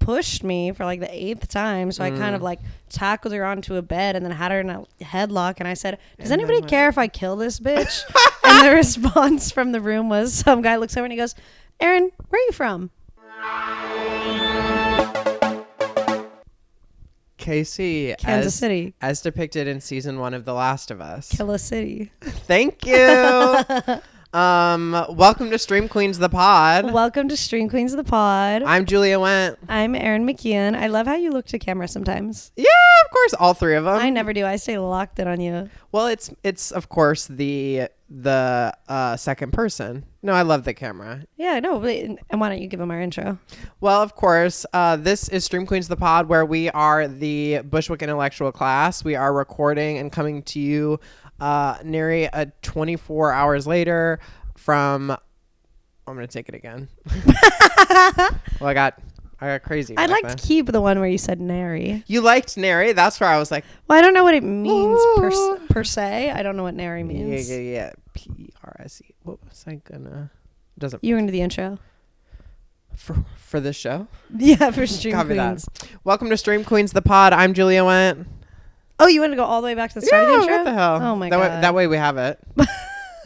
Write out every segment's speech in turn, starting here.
pushed me for like the 8th time. So I kind of like tackled her onto a bed and then had her in a headlock. And I said, does anybody care if I kill this bitch? And the response from the room was some guy looks over and he goes, Erin, where are you from? Casey, Kansas City. As depicted in season 1 of The Last of Us. Killa City. Thank you. Welcome to Stream Queens the Pod. Welcome to Stream Queens of the Pod. I'm Julia Went. I'm Erin McKeon. I love how you look to camera sometimes. Yeah, of course, all three of them. I never do. I stay locked in on you. Well, it's of course the second person. No, I love the camera. Yeah, no. And why don't you give them our intro? Well, of course, this is Stream Queens the Pod, where we are the Bushwick intellectual class. We are recording and coming to you nearly 24 hours later from. I'm gonna take it again. Well, I got crazy. I'd like to keep the one where you said nary. You liked nary? That's where I was like. Well, I don't know what it means per se. I don't know what nary means. Yeah. PRSE. What was I gonna? Doesn't. You were into the intro. For this show? Yeah, for Stream Copy Queens. That. Welcome to Stream Queens the Pod. I'm Julia Went. Oh, you want to go all the way back to the start of the intro? What the hell? Oh my God. That way we have it.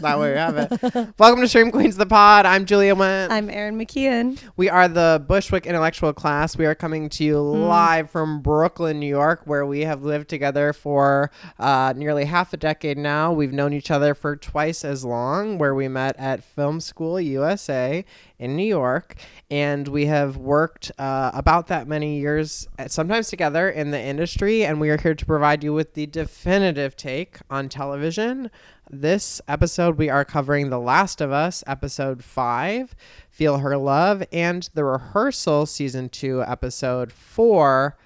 That way we have it. Welcome to Stream Queens the Pod. I'm Julia Went. I'm Erin McKeon. We are the Bushwick intellectual class. We are coming to you live from Brooklyn, New York, where we have lived together for nearly half a decade now. We've known each other for twice as long, where we met at Film School USA in New York, and we have worked about that many years, sometimes together in the industry, and we are here to provide you with the definitive take on television. This episode, we are covering The Last of Us, episode 5, Feel Her Love, and The Rehearsal, season 2, episode 4,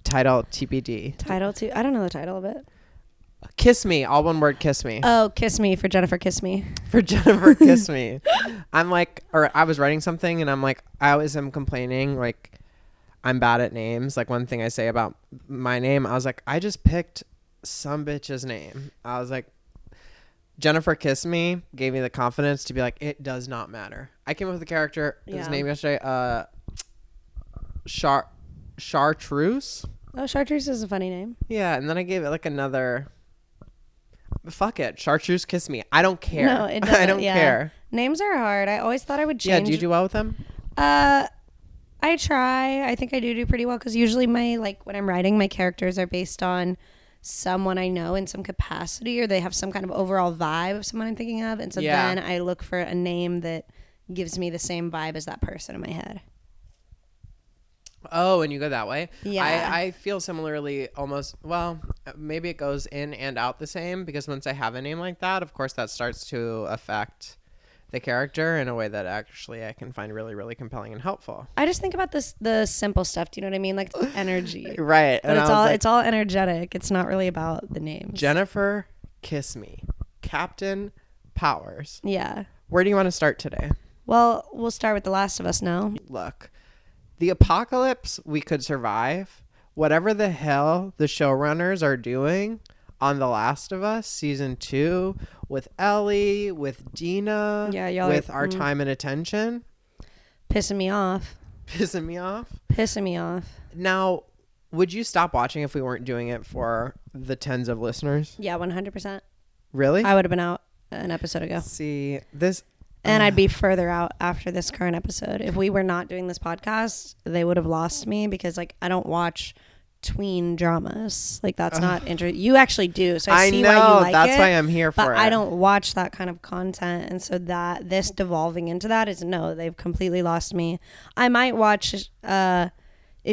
title TBD. Title 2. I don't know the title of it. Kiss Me, all one word, kiss me. Oh, Kiss Me for Jennifer Kiss Me. For Jennifer Kiss Me. I'm like, or I was writing something and I'm like, I always am complaining, like, I'm bad at names. Like, one thing I say about my name, I was like, I just picked some bitch's name. I was like, Jennifer Kiss Me gave me the confidence to be like, it does not matter. I came up with a character, his name yesterday, Chartreuse. Oh, Chartreuse is a funny name. Yeah, and then I gave it like another. Fuck it, Chartreuse Kiss Me. I don't care. No, it doesn't. I don't care. Names are hard. I always thought I would change. Yeah, do you do well with them? I try. I think I do pretty well because usually when I'm writing, my characters are based on someone I know in some capacity, or they have some kind of overall vibe of someone I'm thinking of, and so then I look for a name that gives me the same vibe as that person in my head. Oh, and you go that way? Yeah. I feel similarly almost, well, maybe it goes in and out the same, because once I have a name like that, of course, that starts to affect the character in a way that actually I can find really, really compelling and helpful. I just think about the simple stuff. Do you know what I mean? Like energy. Right. But it's all energetic. It's not really about the names. Jennifer Kiss Me. Captain Powers. Yeah. Where do you want to start today? Well, we'll start with The Last of Us now. Look, the apocalypse we could survive. Whatever the hell the showrunners are doing on The Last of Us season 2 with Ellie, with Dina, with our time and attention. Pissing me off. Pissing me off? Pissing me off. Now, would you stop watching if we weren't doing it for the tens of listeners? Yeah, 100%. Really? I would have been out an episode ago. See, this... And I'd be further out after this current episode. If we were not doing this podcast, they would have lost me because, like, I don't watch tween dramas. Like, that's not interesting. You actually do, so I see why you like that's it. Why I'm here for but it. I don't watch that kind of content, and so that this devolving into that is they've completely lost me. I might watch if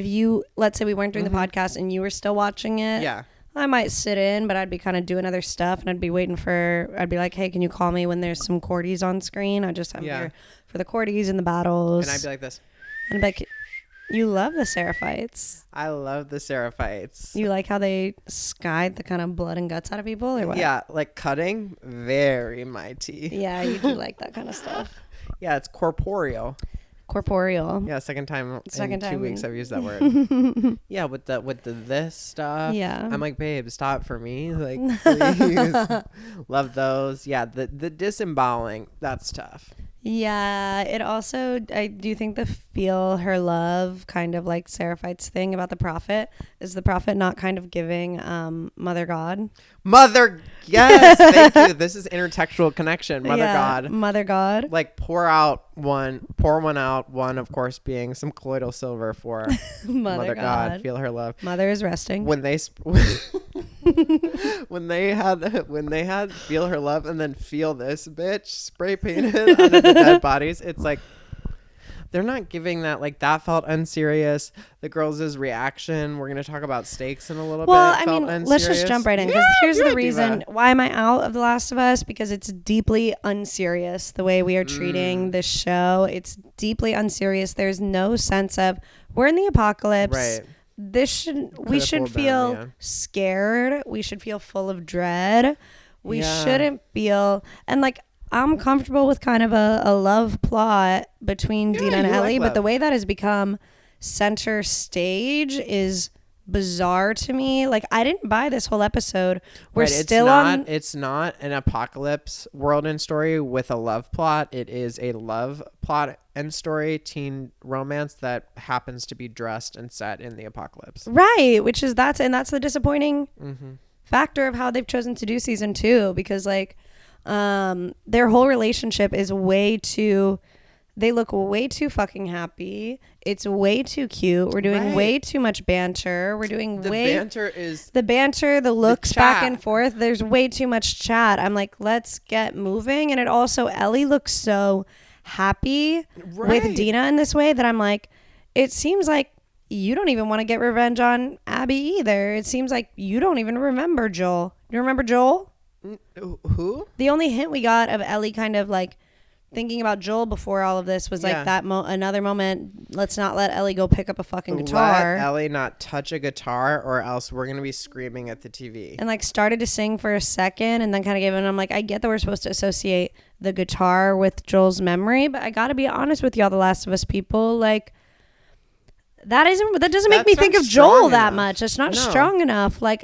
you, let's say we weren't doing the podcast and you were still watching it. Yeah. I might sit in, but I'd be kind of doing other stuff, and I'd be like, hey, can you call me when there's some Cordies on screen? I'm here for the Cordies and the battles. And I'd be like this. And I'd be like, you love the Seraphites. I love the Seraphites. You like how they skied the kind of blood and guts out of people, or what? Yeah, like cutting, very mighty. Yeah, you do like that kind of stuff. Yeah, it's corporeal. Corporeal. Yeah, second time in 2 weeks I've used that word. Yeah, with the this stuff. Yeah. I'm like, babe, stop for me. Like, please. Love those. Yeah, the disemboweling, that's tough. Yeah, it also, I do think the feel her love, kind of like Seraphite's thing about the prophet, is the prophet not kind of giving Mother God? Mother, yes, thank you. This is intertextual connection. Mother God. Mother God. Like pour one out. One, of course, being some colloidal silver for Mother God. Feel her love. Mother is resting. When they when they had feel her love and then feel this bitch spray painted onto the dead bodies, it's like they're not giving that. Like, that felt unserious. The girls' reaction, we're gonna talk about stakes in a little bit. Well, I mean, let's just jump right in, because here's the reason why am I out of The Last of Us, because it's deeply unserious the way we are treating this show. It's deeply unserious. There's no sense of we're in the apocalypse. Right. We should feel scared. We should feel full of dread. We shouldn't feel, and like, I'm comfortable with kind of a love plot between Dina and Ellie, but the way that has become center stage is bizarre to me. Like, I didn't buy this whole episode. It's not an apocalypse world and story with a love plot. It is a love plot and story, teen romance that happens to be dressed and set in the apocalypse. Right, that's the disappointing factor of how they've chosen to do season 2, because like their whole relationship is they look way too fucking happy. It's way too cute. We're doing way too much banter. We're doing the banter, the looks back and forth. There's way too much chat. I'm like, let's get moving. And it also, Ellie looks so happy with Dina in this way that I'm like, it seems like you don't even want to get revenge on Abby either. It seems like you don't even remember Joel. You remember Joel? Who? The only hint we got of Ellie kind of like thinking about Joel before all of this was like that another moment. Let's not let Ellie go pick up a fucking guitar. Let Ellie not touch a guitar, or else we're gonna be screaming at the TV. And like started to sing for a second, and then kind of gave in. I'm like, I get that we're supposed to associate the guitar with Joel's memory, but I gotta be honest with y'all, The Last of Us people, like, that doesn't make me think of Joel that much. It's not strong enough. Like,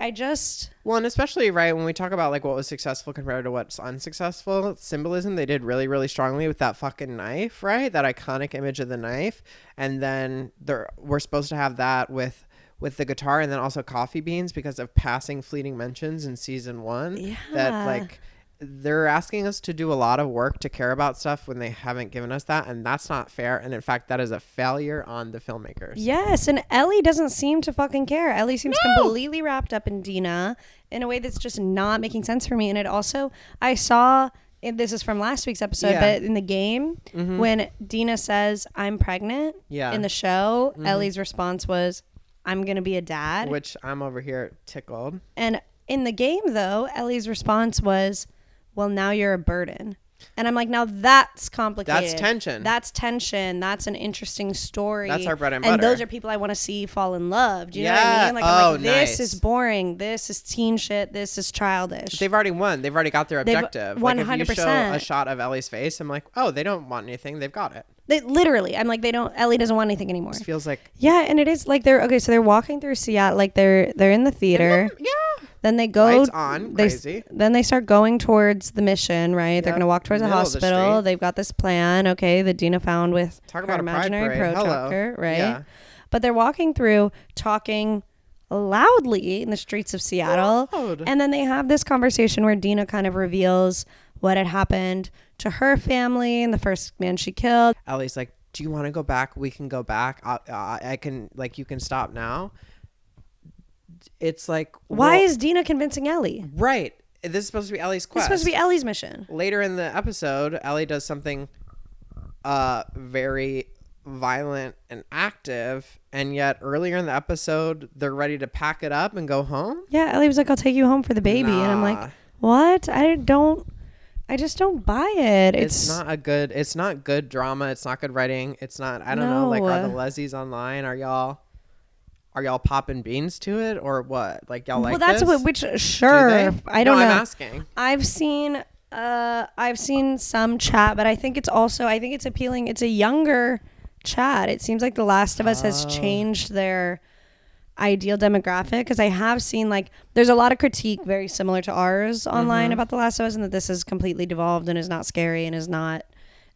well, and especially when we talk about like what was successful compared to what's unsuccessful, symbolism they did really, really strongly with that fucking knife, right? That iconic image of the knife. And then we're supposed to have that with the guitar, and then also coffee beans because of passing fleeting mentions in season 1. Yeah. That like they're asking us to do a lot of work to care about stuff when they haven't given us that, and that's not fair. And in fact, that is a failure on the filmmakers. Yes, and Ellie doesn't seem to fucking care. Ellie seems completely wrapped up in Dina in a way that's just not making sense for me. And it also, I saw, and this is from last week's episode, but in the game, when Dina says, I'm pregnant in the show, Ellie's response was, I'm going to be a dad. Which I'm over here tickled. And in the game, though, Ellie's response was, well, now you're a burden. And I'm like, now that's complicated. That's tension. That's an interesting story. That's our bread and butter. And those are people I want to see fall in love. Do you know what I mean? Like, I'm like, this is boring. This is teen shit. This is childish. They've already won. They've already got their objective. 100%. Like, if you show a shot of Ellie's face, I'm like, oh, they don't want anything. They've got it. I'm like, Ellie doesn't want anything anymore. It feels like. Yeah, and it is like so they're walking through Seattle, like they're in the theater. Then they go. Lights on, crazy. Then they start going towards the mission, right? Yep. They're going to walk towards a hospital. They've got this plan, okay, that Dina found with her imaginary protractor, right? Yeah. But they're walking through, talking loudly in the streets of Seattle. Loud. And then they have this conversation where Dina kind of reveals what had happened to her family and the first man she killed. Ellie's like, do you want to go back? We can go back. I can, like, you can stop now. It's like, why is Dina convincing Ellie? Right. This is supposed to be Ellie's quest. It's supposed to be Ellie's mission. Later in the episode, Ellie does something very violent and active, and yet earlier in the episode, they're ready to pack it up and go home. Yeah, Ellie was like, I'll take you home for the baby. And I'm like, what? I just don't buy it. It's not good drama. It's not good writing. It's not, I don't know, like, are the Leslies online? Are y'all popping beans to it, or what? Like, y'all like this? Well, that's sure. I don't know. I'm asking. I've seen some chat, but I think it's appealing. It's a younger chat. It seems like The Last of Us has changed their ideal demographic, because I have seen, like, there's a lot of critique very similar to ours online about The Last of Us, and that this is completely devolved and is not scary and is not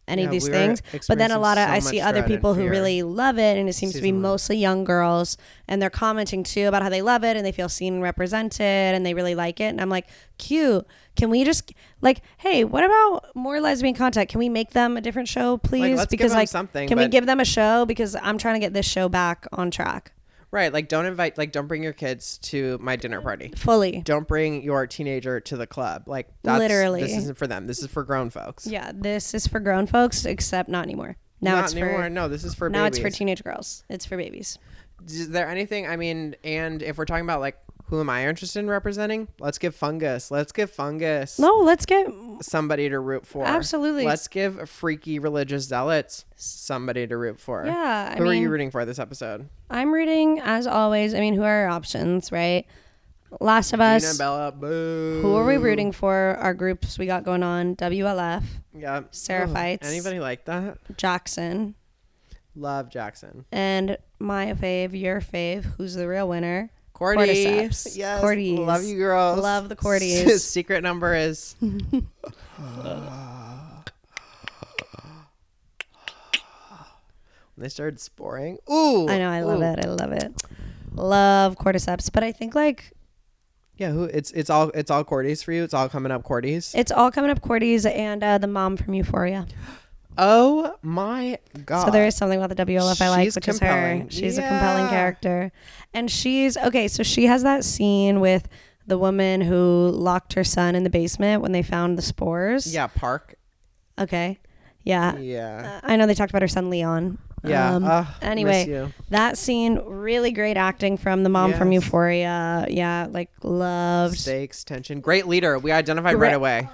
any of these we were things. But then a experiencing lot of so I much see other dread and people who fear. really love it, and it seems to be Season 1. mostly young girls, and they're commenting too about how they love it and they feel seen and represented and they really like it. And I'm like, cute. Can we just like, hey, what about more lesbian content? Can we make them a different show, please? let's give because them like something, can we but- give them a show? Because I'm trying to get this show back on track. Right. Like, don't bring your kids to my dinner party. Fully. Don't bring your teenager to the club. Like, Literally. this isn't for them. This is for grown folks. Yeah, this is for grown folks, except not anymore. Now Not it's anymore. for No, this is for now babies. it's for teenage girls. It's for babies. Is there anything, I mean, and if we're talking about like who am I interested in representing, let's give Fungus No, let's get somebody to root for. Absolutely. Let's give freaky religious zealots somebody to root for. Yeah, Who are you rooting for this episode? I'm rooting as always. I mean, who are our options, right? Last of Us. Gina, Bella, boo. Who are we rooting for? Our groups we got going on: WLF, Yeah. Seraphites. Anybody like that? Jackson, Love Jackson. and my fave, your fave. Who's the real winner? Cordy. Cordyceps. Yes. Cordies. Love you, girls. Love the Cordies. His secret number is. When they started sporing. Ooh. I know. I love it. I love it. Love Cordyceps, but I think like Yeah, who it's all Cordies for you. It's all coming up Cordies. it's all coming up Cordy's and the mom from Euphoria. Oh my god. So there is something about the WLF I like, She's which compelling. is her. She's a compelling character. And she's, okay, so she has that scene with the woman who locked her son in the basement when they found the spores. Yeah, Park. Okay. Yeah. Yeah. I know they talked about her son, Leon. Yeah. Anyway, miss you. that scene, really great acting from the mom from Yes. Euphoria. Yeah, like loved. Stakes, tension. Great leader. We identified right away.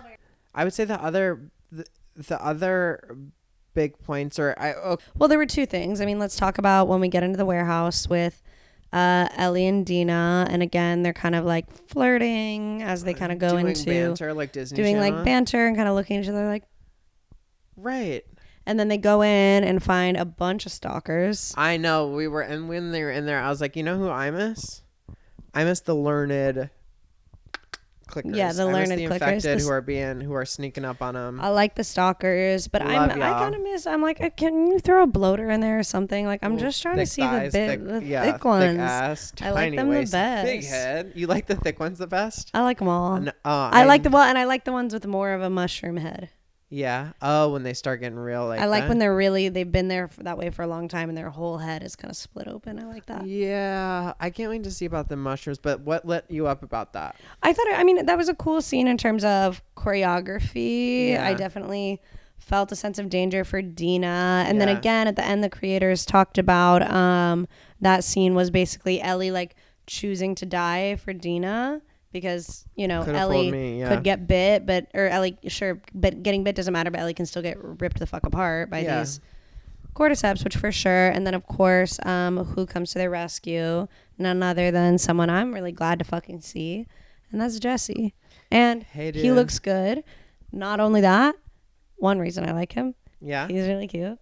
I would say the other big points are Well, there were two things. I mean, let's talk about when we get into the warehouse with Ellie and Dina, and again, they're kind of like flirting as they kind of go doing into banter like Disney doing Channel. like banter and kind of looking at each other like, Right. and then they go in and find a bunch of stalkers. I know. When they were in there, I was like, you know who I miss? I miss the learned clickers. Yeah, the I miss learned the clickers. infected who are sneaking up on them. I like the stalkers, but Love I y'all. kind of miss. I'm like, can you throw a bloater in there or something? Like, I'm just trying to see thighs, the thick ones. Thick ass, I like tiny them the waist, best. big head. You like the thick ones the best? I like them all. I like I like the ones with more of a mushroom head. Yeah. Oh, when they start getting real, like I like that. when they've been there that way for a long time and their whole head is kind of split open. I like that. Yeah, I can't wait to see about the mushrooms. But what lit you up about that? I mean, that was a cool scene in terms of choreography. Yeah. I definitely felt a sense of danger for Dina. And then Yeah. again, at the end, the creators talked about that scene was basically Ellie like choosing to die for Dina. Because, you know, Could've Ellie fooled me, yeah. could get bit, or Ellie, sure, but getting bit doesn't matter, but Ellie can still get ripped the fuck apart by Yeah. these cordyceps, which for sure. And then, of course, who comes to their rescue? None other than someone I'm really glad to fucking see, and that's Jesse. And Hey, he dude. looks good. Not only that, one reason I like him, Yeah. he's really cute.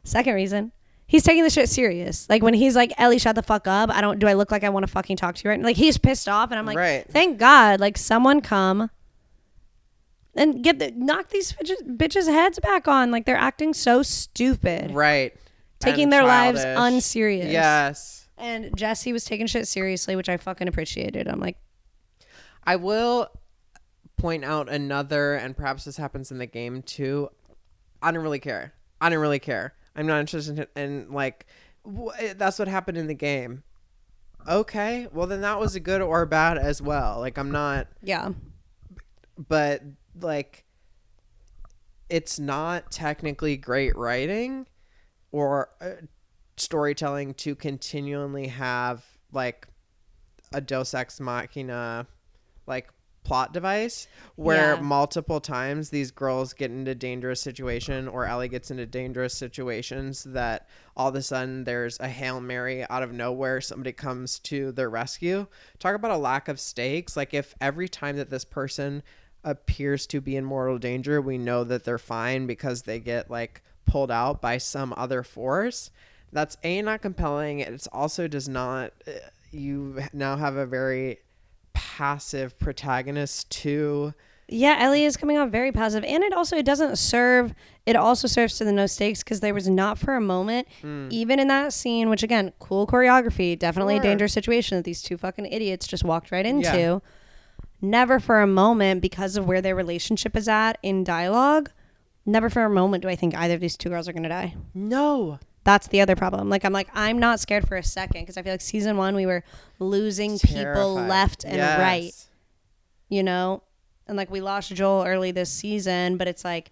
Second reason, he's taking the shit serious. Like when he's like, Ellie, shut the fuck up. Do I look like I want to fucking talk to you right now? Like he's pissed off and I'm like, Right. thank God, like someone come and knock these bitches heads back on. Like they're acting so stupid. Right. Taking And their lives childish. unserious. Yes. And Jesse was taking shit seriously, which I fucking appreciated. I'm like, I will point out another, and perhaps this happens in the game too. I didn't really care. I'm not interested in like, that's what happened in the game. Okay, well then that was a good or bad as well. Like I'm not, yeah. but like, it's not technically great writing or storytelling to continually have like a Deus Ex Machina like plot device where Yeah. multiple times these girls get into dangerous situation or Ellie gets into dangerous situations that all of a sudden there's a Hail Mary out of nowhere, somebody comes to their rescue. Talk about a lack of stakes. Like if every time that this person appears to be in mortal danger, we know that they're fine because they get like pulled out by some other force. That's not compelling. It also does not, you now have a very passive protagonist to Yeah, Ellie is coming off very positive, and it doesn't serve. It also serves to the no stakes because there was not for a moment, even in that scene, which again, cool choreography, definitely a dangerous situation that these two fucking idiots just walked right into. Yeah. Never for a moment, because of where their relationship is at in dialogue, never for a moment do I think either of these two girls are gonna die. No. That's the other problem. I'm not scared for a second because I feel like season 1 we were losing Terrified. people left and Yes. right, you know. And like we lost Joel early this season, but it's like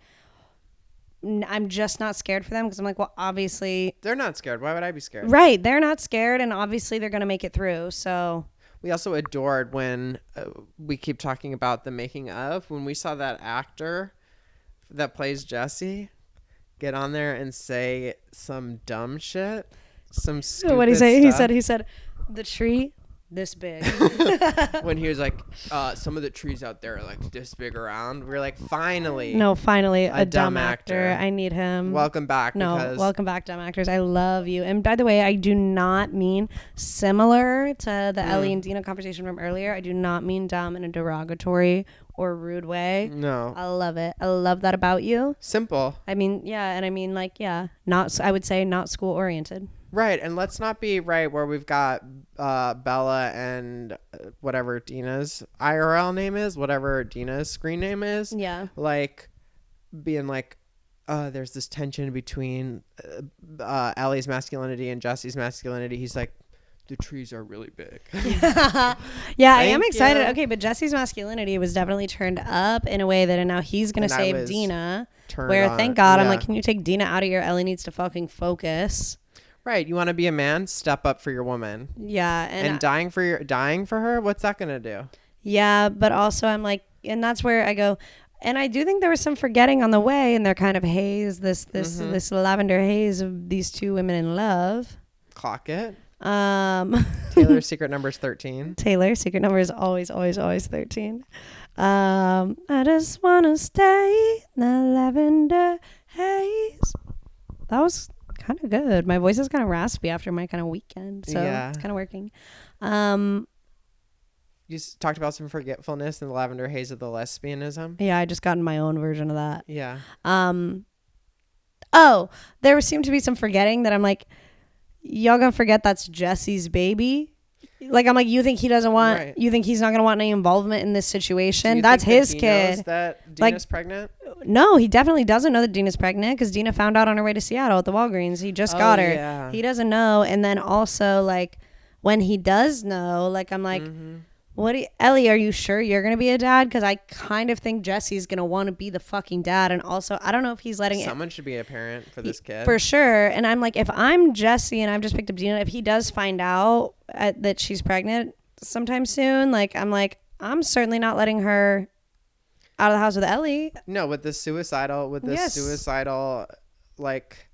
I'm just not scared for them because I'm like, well, obviously They're not scared. Why would I be scared? right, they're not scared, and obviously they're gonna make it through. So We also adored when we keep talking about the making of, when we saw that actor that plays Jesse get on there and say some dumb shit, some stupid what did he say? stuff. He said the tree this big. When he was like, some of the trees out there are like this big around. We were like, finally. No, finally a dumb dumb actor. actor. I need him. Welcome back. No, because welcome back, dumb actors. I love you. And by the way, I do not mean similar to the Ellie and Dina conversation from earlier. I do not mean dumb in a derogatory or rude way. No. I love it. I love that about you. Simple. I mean, yeah, and I mean, like, yeah, not. I would say not school oriented. Right, and let's not be right where we've got Bella and whatever Dina's IRL name is, whatever Dina's screen name is. Yeah. Like, being like, there's this tension between Ellie's masculinity and Jesse's masculinity. He's like, the trees are really big. Yeah, I am excited. you. Okay, but Jesse's masculinity was definitely turned up in a way that now he's going to And I save was Dina. turned Where, on. thank God, I'm Yeah. like, can you take Dina out of here? Ellie needs to fucking focus. Right, you want to be a man, step up for your woman. Yeah, And dying for her, what's that gonna do? yeah, but also I'm like, and that's where I go, and I do think there was some forgetting on the way, and their kind of haze, this lavender haze of these two women in love. Clock it. Taylor's Secret number is 13. Taylor's secret number is always 13. I just wanna stay in the lavender haze. That was kind of good. My voice is kind of raspy after my kind of weekend, so Yeah. it's kind of working. You talked about some forgetfulness and the lavender haze of the lesbianism. Yeah, I just got in my own version of that. Yeah. Oh, there seemed to be some forgetting that I'm like, y'all gonna forget that's Jesse's baby. Like, I'm like, you think he doesn't want, Right. you think he's not gonna want any involvement in this Do situation? you That's think his that he knows kid. that Dina's Like- pregnant? No, he definitely doesn't know that Dina's pregnant because Dina found out on her way to Seattle at the Walgreens. He just got her. Yeah. He doesn't know. And then also, like, when he does know, like, I'm like, Ellie, are you sure you're going to be a dad? Because I kind of think Jesse's going to want to be the fucking dad. And also, I don't know if he's letting Someone should be a parent for this kid. For sure. And I'm like, if I'm Jesse and I've just picked up Dina, if he does find out that she's pregnant sometime soon, like, I'm certainly not letting her out of the house with Ellie. No, with the suicidal, like,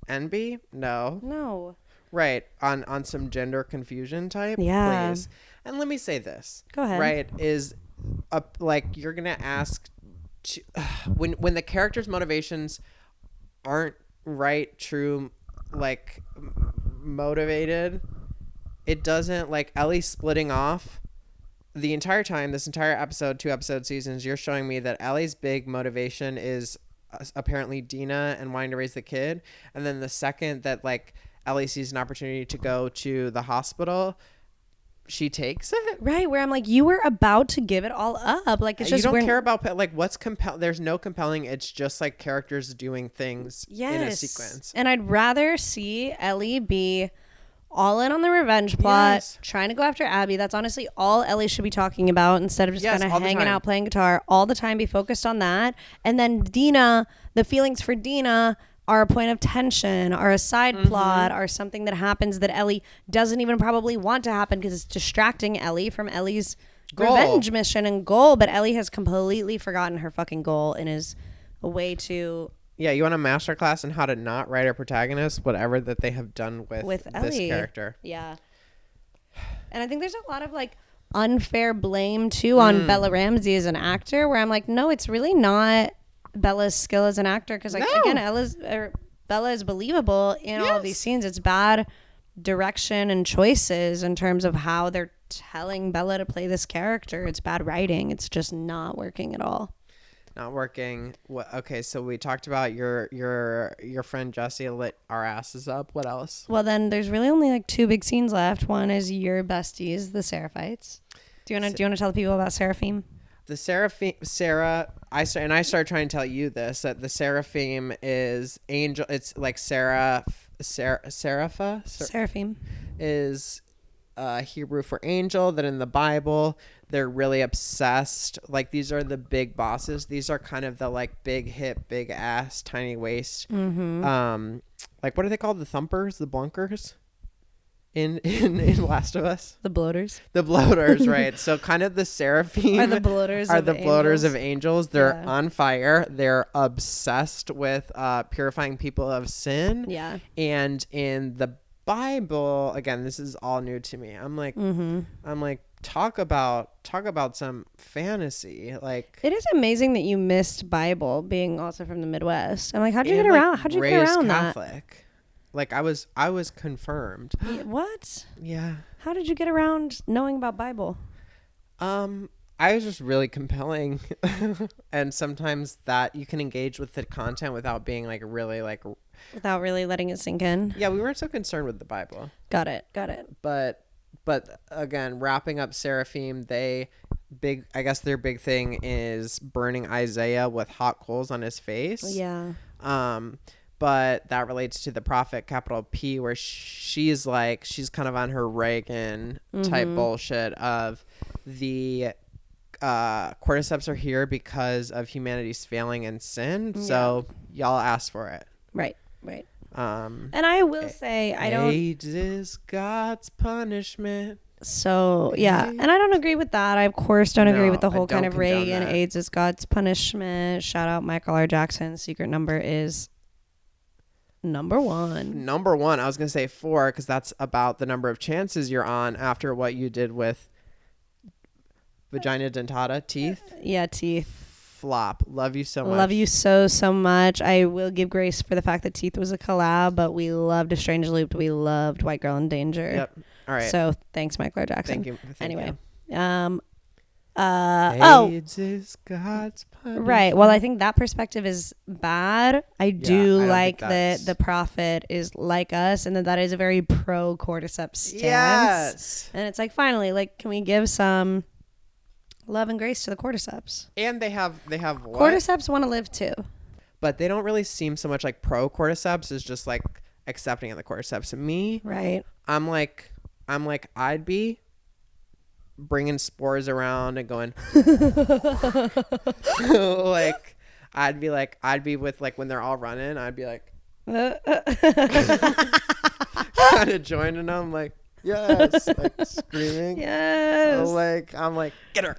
envy? No. Right. On some gender confusion type? Yeah. Please. And let me say this. Go ahead. Right. Is, like, you're going to ask, when the character's motivations aren't right, true, like, motivated, it doesn't, like, Ellie splitting off. The entire time, this entire episode, 2 episode seasons, you're showing me that Ellie's big motivation is apparently Dina and wanting to raise the kid. And then the second that, like, Ellie sees an opportunity to go to the hospital, she takes it. Right, where I'm like, you were about to give it all up. Like, it's just you don't care about, like, what's there's no compelling. It's just like characters doing things in a sequence. And I'd rather see Ellie be all in on the revenge plot, Yes. trying to go after Abby. That's honestly all Ellie should be talking about instead of just Yes, kind of all the hanging time. out playing guitar all the time. Be focused on that. And then Dina, the feelings for Dina are a point of tension, are a side plot, are something that happens that Ellie doesn't even probably want to happen because it's distracting Ellie from Ellie's Goal. revenge mission and goal. But Ellie has completely forgotten her fucking goal and is a way to... Yeah, you want a masterclass on how to not write a protagonist, whatever that they have done with this Ellie. character. Yeah. And I think there's a lot of like unfair blame too on Bella Ramsey as an actor where I'm like, no, it's really not Bella's skill as an actor. Cause like, No. again, Bella is believable in all of these scenes. It's bad direction and choices in terms of how they're telling Bella to play this character. It's bad writing. It's just not working at all. Not working. What? Okay, so we talked about your friend Jessie lit our asses up. What else? Well, then there's really only like 2 big scenes left. One is your besties, the Seraphites. Do you want to tell the people about Seraphim? The I started trying to tell you this, that the Seraphim is angel. It's like Seraphim is Hebrew for angel. That in the Bible they're really obsessed. Like these are the big bosses. These are kind of the like big hip, big ass, tiny waist. Mm-hmm. Like what are they called? The thumpers, the blunkers. In Last of Us, the bloaters, right? So kind of the Seraphim are the bloaters of angels. They're on fire. They're obsessed with purifying people of sin. Yeah. And in the Bible, again, this is all new to me. I'm like, talk about some fantasy. Like, it is amazing that you missed Bible, being also from the Midwest. I'm like, how'd you get around Catholic. That? Like I was confirmed. What? Yeah. How did you get around knowing about Bible? I was just really compelling, and sometimes that you can engage with the content without being like really like without really letting it sink in. Yeah, we weren't so concerned with the Bible. Got it. But again, wrapping up Seraphim, I guess their big thing is burning Isaiah with hot coals on his face. Yeah. But that relates to the prophet, capital P, where she's kind of on her Reagan type bullshit of the cordyceps are here because of humanity's failing and sin. So y'all asked for it. Right. And I will say, AIDS is God's punishment. So, yeah. And I don't agree with that. I, of course, don't agree with the whole kind of Reagan, AIDS is God's punishment. Shout out Michael R. Jackson. Secret number is... Number one. I was going to say 4 because that's about the number of chances you're on after what you did with vagina dentata, teeth. Yeah, teeth. Flop. Love you so much. Love you so much. I will give grace for the fact that Teeth was a collab, but we loved A Strange Loop. We loved White Girl in Danger. Yep. All right. So thanks, Michael R. Jackson. Thank you. Anyway. AIDS is God's punishment. Right. Well, I think that perspective is bad. I do like that the prophet is like us, and that is a very pro cordyceps stance. Yes. And it's like, finally, like, can we give some love and grace to the cordyceps? And they have what? Cordyceps want to live too, but they don't really seem so much like pro cordyceps as just like accepting of the cordyceps. Me, right? I'm like I'd be bringing spores around and going like I'd be with like when they're all running, I'd be like kind of joining them, like yes, like screaming, yes, like I'm like get her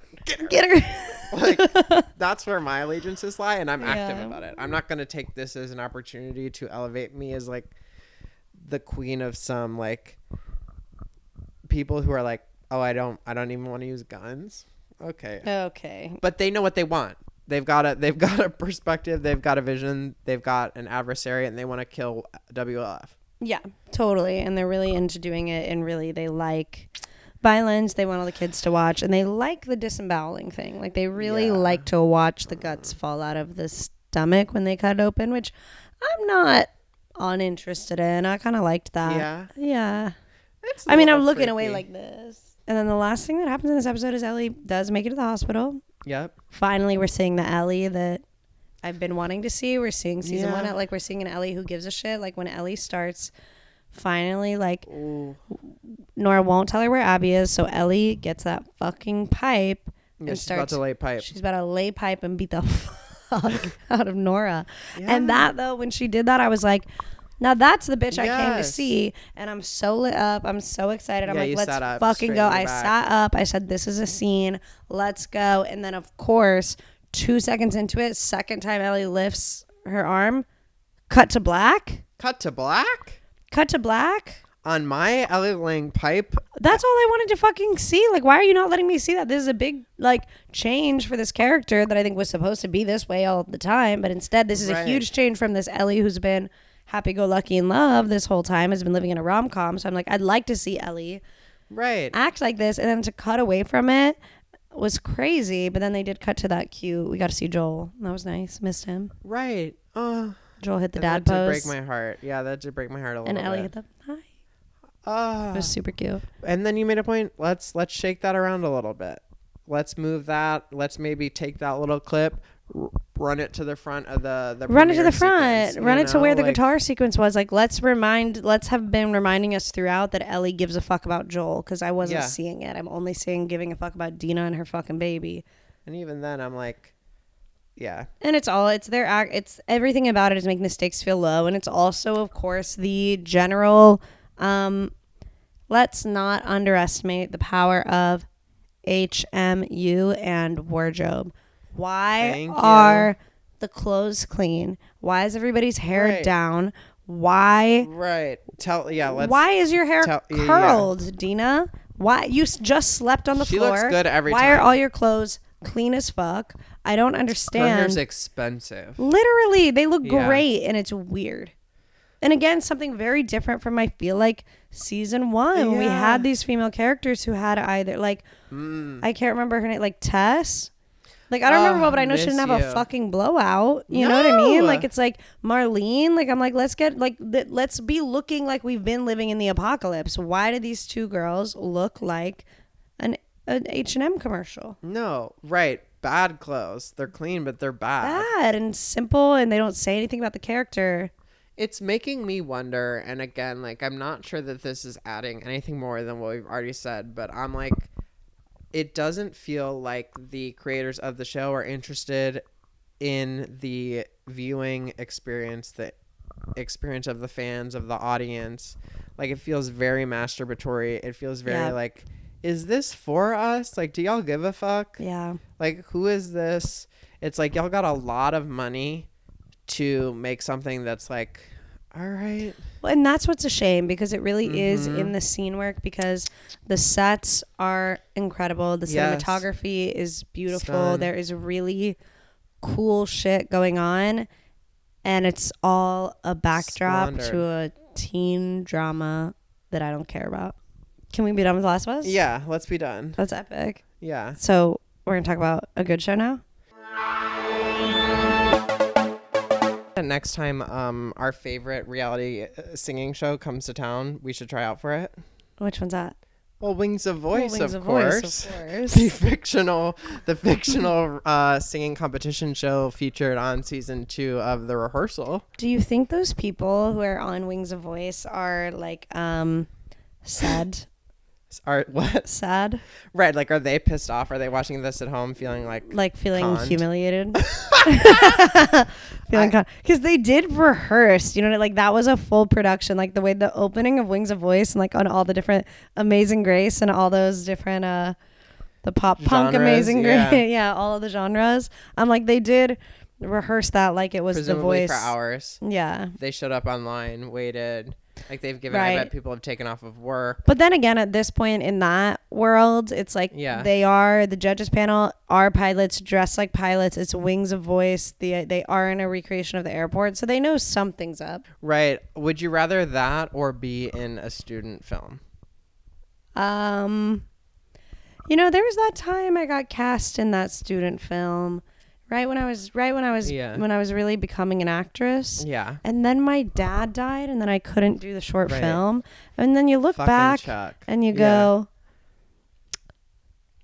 like that's where my allegiances lie, and I'm active about it. I'm not going to take this as an opportunity to elevate me as like the queen of some like people who are like, oh, I don't even want to use guns. Okay. But they know what they want. They've got a perspective, they've got a vision, they've got an adversary, and they want to kill WLF. Yeah, totally. And they're really into doing it, and really they like violence. They want all the kids to watch, and they like the disemboweling thing. Like they really like to watch the guts fall out of the stomach when they cut it open, which I'm not uninterested in. I kind of liked that. Yeah. I mean, I'm looking away like this. And then the last thing that happens in this episode is Ellie does make it to the hospital. Yep. Finally, we're seeing the Ellie that I've been wanting to see. We're seeing season 1. Like, we're seeing an Ellie who gives a shit. Like, when Ellie starts, finally, like, Nora won't tell her where Abby is. So Ellie gets that fucking pipe. Yeah, she's about to lay pipe. She's about to lay pipe and beat the fuck out of Nora. Yeah. And that, though, when she did that, I was like... Now that's the bitch I came to see, and I'm so lit up. I'm so excited. I'm like, let's fucking go. I sat up. I said, this is a scene. Let's go. And then, of course, 2 seconds into it, second time Ellie lifts her arm, cut to black. On my Ellie laying pipe. That's all I wanted to fucking see. Like, why are you not letting me see that? This is a big, like, change for this character that I think was supposed to be this way all the time. But instead, this is a huge change from this Ellie who's been happy-go-lucky in love this whole time, has been living in a rom-com. So I'm like, I'd like to see Ellie act like this. And then to cut away from it was crazy. But then they did cut to that cute. We got to see Joel. That was nice. Missed him. Right. Joel hit the that dad pose. That did break my heart. Yeah, that did break my heart a little bit. And Ellie hit the hi. It was super cute. And then you made a point. Let's shake that around a little bit. Let's move that. Let's maybe take that little clip, run it to the front of the run it to the front. Sequence, run it to where the guitar sequence was. Like, let's have been reminding us throughout that Ellie gives a fuck about Joel, because I wasn't seeing it. I'm only seeing giving a fuck about Dina and her fucking baby. And even then, I'm like, yeah. And it's everything about it is making the stakes feel low. And it's also, of course, the general, let's not underestimate the power of HMU and wardrobe. Why are the clothes clean? Why is everybody's hair down? Why? Right. Why is your hair curled, Dina? Why? You just slept on the floor. She looks good every time. Why are all your clothes clean as fuck? I don't understand. Her hair's expensive. Literally, they look great, and it's weird. And again, something very different from, I feel like, season 1. Yeah. We had these female characters who had either, like, I can't remember her name, like Tess. Like, I don't remember, but I know she didn't have a fucking blowout. You know what I mean? Like, it's like Marlene. Like, I'm like, let's be looking like we've been living in the apocalypse. Why do these two girls look like an H&M commercial? No, right. Bad clothes. They're clean, but they're bad. Bad and simple, and they don't say anything about the character. It's making me wonder, and again, like, I'm not sure that this is adding anything more than what we've already said, but I'm like, it doesn't feel like the creators of the show are interested in the viewing experience, the experience of the fans, of the audience. Like, it feels very masturbatory. It feels very like, is this for us? Like, do y'all give a fuck? Yeah. Like, who is this? It's like, y'all got a lot of money to make something that's like, all right. Well, and that's what's a shame, because it really is in the scene work, because the sets are incredible. The cinematography is beautiful. There is really cool shit going on, and it's all a backdrop to a teen drama that I don't care about. Can we be done with The Last of Us? Yeah, let's be done. That's epic. Yeah. So we're going to talk about a good show now? Next time our favorite reality singing show comes to town, we should try out for it. Which one's that? Well, Wings of Voice, of course. The fictional singing competition show featured on season 2 of The Rehearsal. Do you think those people who are on Wings of Voice are like sad? Are what? Sad? Right, like, are they pissed off? Are they watching this at home feeling feeling conned? Humiliated? Because they did rehearse, you know, like, that was a full production, like the way the opening of Wings of Voice, and like on all the different Amazing Grace and all those different the pop punk Amazing Grace, all of the genres. I'm like, they did rehearse that like it was presumably The Voice for hours. Yeah, they showed up online, waited. Like, they've given, I bet people have taken off of work. But then again, at this point in that world, it's like the judges panel are pilots dressed like pilots. It's Wings of Voice. They are in a recreation of the airport, so they know something's up. Right. Would you rather that or be in a student film? You know, there was that time I got cast in that student film. Right when I was really becoming an actress. Yeah. And then my dad died, and then I couldn't do the short film. And then you look back and you go,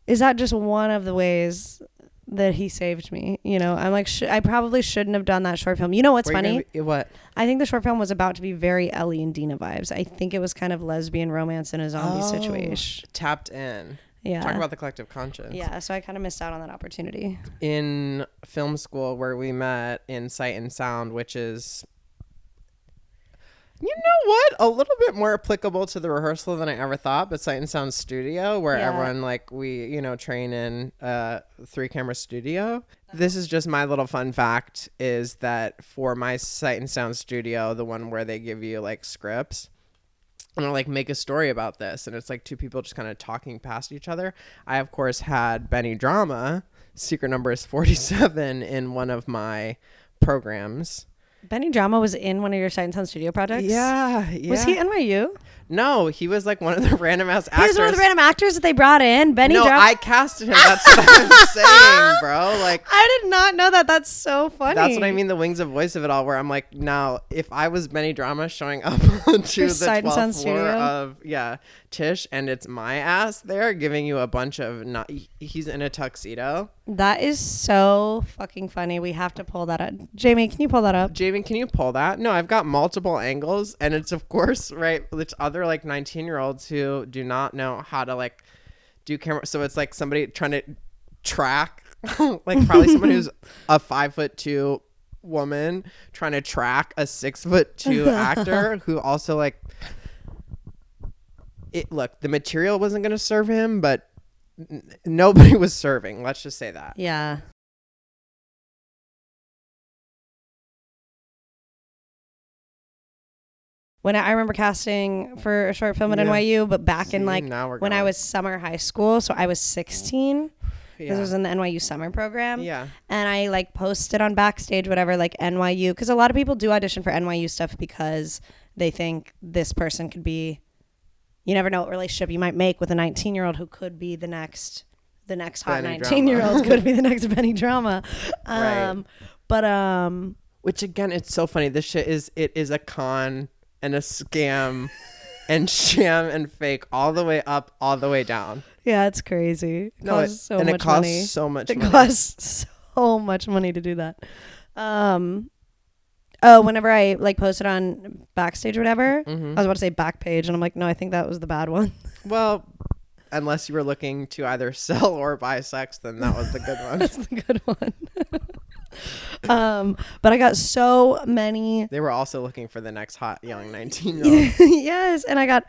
is that just one of the ways that he saved me? You know, I'm like, I probably shouldn't have done that short film. You know what's funny? What? I think the short film was about to be very Ellie and Dina vibes. I think it was kind of lesbian romance in a zombie situation. Tapped in. Yeah. Talk about the collective conscience. Yeah, so I kind of missed out on that opportunity. In film school, where we met in Sight and Sound, which is, you know what, a little bit more applicable to The Rehearsal than I ever thought, but Sight and Sound Studio, where everyone, like, we, you know, train in a 3-camera studio. This is just my little fun fact, is that for my Sight and Sound Studio, the one where they give you, like, scripts, and I like make a story about this, and it's like 2 people just kind of talking past each other. I, of course, had Benny Drama, secret number is 47, in one of my programs. Benny Drama was in one of your Sight and Sound studio projects? Yeah. Was he NYU? No, he was like one of the random ass actors. He was one of the random actors that they brought in. Benny No, Drama. I casted him. That's what I'm saying, bro. Like, I did not know that. That's so funny. that's what I mean. The wings of voice of it all. Where I'm like, now, if I was Benny Drama showing up to the Sight and Sound 12th floor studio? of Tish, and it's my ass there giving you a bunch of not. He's in a tuxedo. That is so fucking funny. We have to pull that up. Jamie, can you pull that up? Javen, can you pull that? No, I've got multiple angles, and it's of course right. It's other like 19-year-olds who do not know how to like do camera. So it's like somebody trying to track, like probably someone who's a 5'2" woman trying to track a 6'2" actor who also like it. Look, the material wasn't going to serve him, but nobody was serving. Let's just say that. Yeah. When I remember casting for a short film at Yeah. NYU, but back in like now we're when I going. was summer high school, so I was 16. Yeah. This was in the NYU summer program. Yeah. And I like posted on Backstage, whatever, like NYU, because a lot of people do audition for NYU stuff because they think this person could be, you never know what relationship you might make with a 19-year-old who could be the next hot Benny 19-year-old could be the next Benny Drama. Right. But Which again, it's so funny. This shit is a con and a scam and sham and fake all the way up, all the way down. yeah, it's crazy. It costs so much it costs money. so much It money. costs so much money to do that. Oh, whenever I like posted on Backstage or whatever, I was about to say Backpage, and I'm like, no, I think that was the bad one. Well, unless you were looking to either sell or buy sex, then that was the good one. That's the good one. But I got so many. They were also looking for the next hot young 19-year-old. Yes, and I got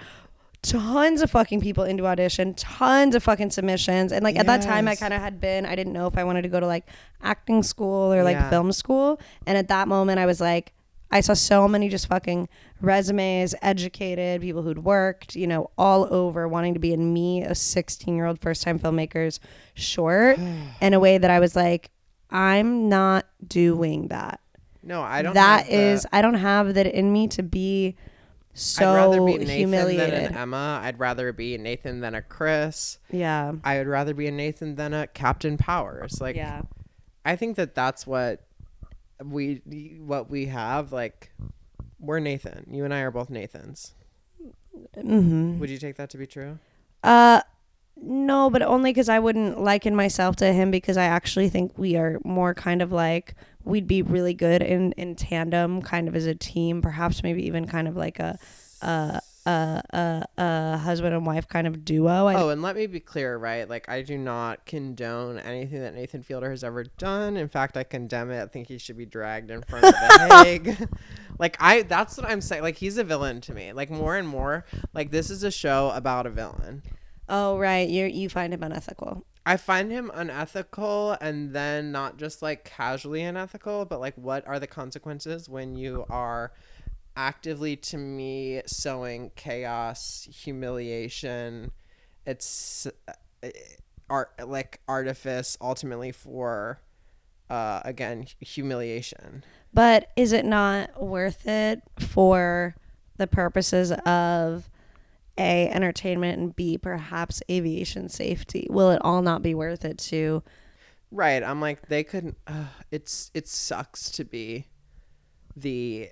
tons of fucking people into audition, tons of fucking submissions, and like at that time I Yes. kind of had been, I didn't know if I wanted to go to like acting school or like Yeah. film school, and at that moment I was like, I saw so many just fucking resumes, educated people who'd worked, you know, all over wanting to be in me, a 16-year-old first-time filmmaker's short, in a way that I was like, I'm not doing that. No, I don't. I don't have that in me to be so I'd rather be Nathan humiliated. than an Emma. I'd rather be Nathan than a Chris. Yeah. I would rather be a Nathan than a Captain Powers. Like, Yeah. I think that's what we have. Like, we're Nathan. You and I are both Nathans. Mm-hmm. Would you take that to be true? No, but only because I wouldn't liken myself to him, because I actually think we are more kind of like, we'd be really good in tandem, kind of as a team, perhaps maybe even kind of like a husband and wife kind of duo. And let me be clear, right? Like, I do not condone anything that Nathan Fielder has ever done. In fact, I condemn it. I think he should be dragged in front of the Hague. That's what I'm saying. Like, he's a villain to me. Like, more and more, like, this is a show about a villain. Oh, right. You find him unethical. I find him unethical, and then not just like casually unethical, but like, what are the consequences when you are actively, to me, sowing chaos, humiliation, it's artifice, ultimately for again, humiliation. But is it not worth it for the purposes of A, entertainment, and B, perhaps aviation safety? Will it all not be worth it to? Right. I'm like, they couldn't. It sucks to be the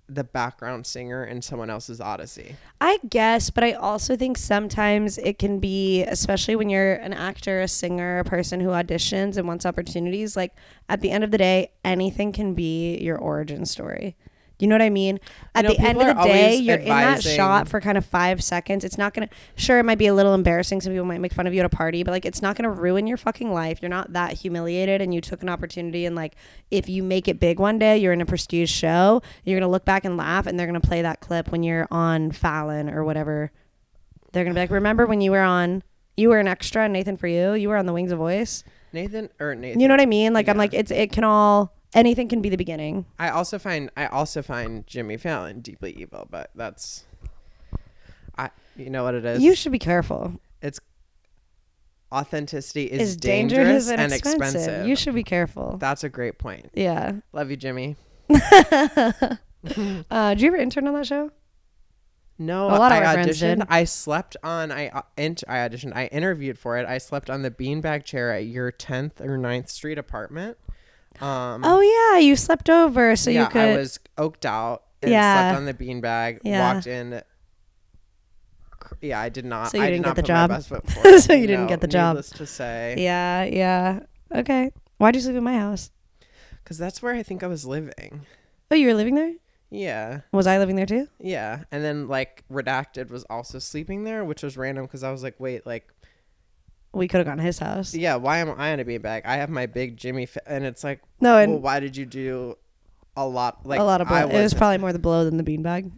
background singer in someone else's Odyssey. I guess, but I also think sometimes it can be, especially when you're an actor, a singer, a person who auditions and wants opportunities, like at the end of the day, anything can be your origin story. You know what I mean? At the end of the day, you're in that shot for kind of 5 seconds. It's not going to, sure, it might be a little embarrassing. Some people might make fun of you at a party, but like, it's not going to ruin your fucking life. You're not that humiliated, and you took an opportunity. And like, if you make it big one day, you're in a prestige show, you're going to look back and laugh, and they're going to play that clip when you're on Fallon or whatever. They're going to be like, remember when you were an extra in Nathan For You were on The Wings of Voice. Nathan. You know what I mean? Like, yeah. I'm like, it can all, anything can be the beginning. I also find Jimmy Fallon deeply evil, but that's, you know what it is? You should be careful. It's authenticity is dangerous and expensive. You should be careful. That's a great point. Yeah. Love you, Jimmy. Did you ever intern on that show? No, A lot of I our friends auditioned. did. I slept on. I auditioned. I interviewed for it. I slept on the beanbag chair at your 10th or 9th Street apartment. Oh yeah, you slept over so you Yeah, could. I was oked out and slept Yeah. on the beanbag. Yeah. Walked in. Yeah, I did not. So you I didn't did get not the put job. my best foot forward. So you didn't get the job. Needless to say, Yeah, yeah. Okay. Why'd you sleep in my house? because that's where I think I was living. Oh, you were living there? Yeah, Was I living there too? yeah, and then like Redacted was also sleeping there, which was random because I was like, wait, like, We could have gone to his house. yeah, why am I on a beanbag? I have my big Jimmy, and it's like, No, and well, why did you do a lot? Like a lot of blow. I It was probably more the blow than the beanbag.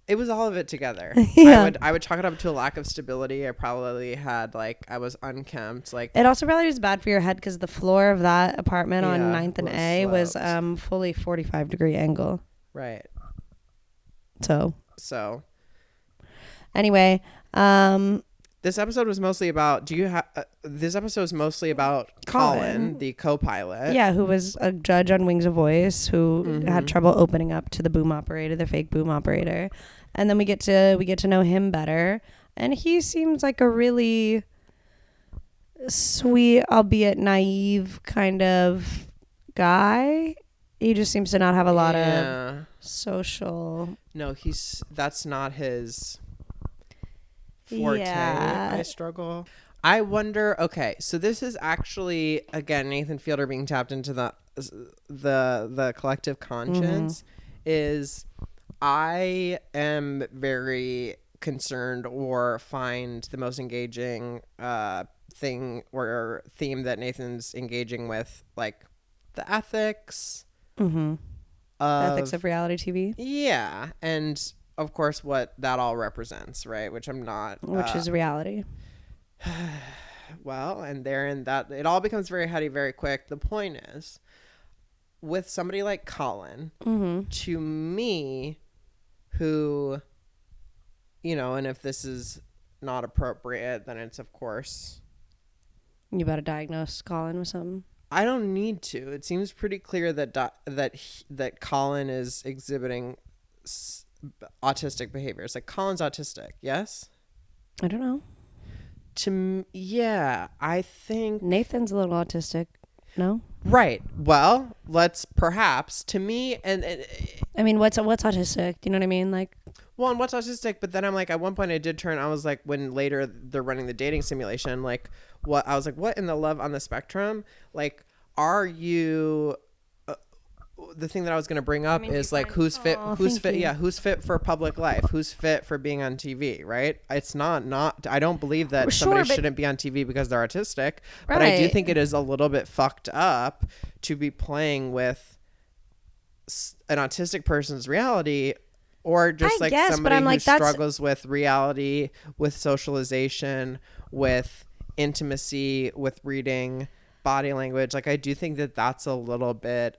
It was all of it together. Yeah. I would chalk it up to a lack of stability. I probably had like I was unkempt. Like It also probably was bad for your head because the floor of that apartment on Yeah, 9th and was A was sloped. fully 45-degree angle. right. So So anyway, this episode was mostly about. Do you have? This episode is mostly about Colin. Colin, the co-pilot. yeah, who was a judge on Wings of Voice who had trouble opening up to the boom operator, the fake boom operator, and then we get to know him better, and he seems like a really sweet, albeit naive kind of guy. He just seems to not have a lot of Yeah. social. No, that's not his forte. Yeah. I struggle. I wonder. Okay, so this is actually again Nathan Fielder being tapped into the collective conscience. Is I am very concerned or find the most engaging thing or theme that Nathan's engaging with, like the ethics. The ethics of reality TV, Yeah, and of course what that all represents, right? Which I'm not. which is reality. Well, and therein that it all becomes very heady very quick. The point is, with somebody like Colin, to me, who, and if this is not appropriate, then it's of course. You about to diagnose Colin with something? I don't need to. It seems pretty clear that Colin is exhibiting autistic behaviors. Like Colin's autistic, yes. I don't know. Yeah, I think Nathan's a little autistic. No? right. Well, let's perhaps to me and I mean, what's autistic? Do you know what I mean? Like, well, and what's autistic? But then I'm like, at one point I did turn. I was like, when later they're running the dating simulation, like, what I was like, what in the love on the spectrum? Like, are you? The thing that I was going to bring up is like, who's fit? Who's fit? Yeah, who's fit for public life? Who's fit for being on TV? Right? It's not. I don't believe that somebody shouldn't be on TV because they're autistic. But I do think it is a little bit fucked up to be playing with an autistic person's reality. Or just I guess, somebody who like, struggles with reality, with socialization, with intimacy, with reading, body language. Like, I do think that that's a little bit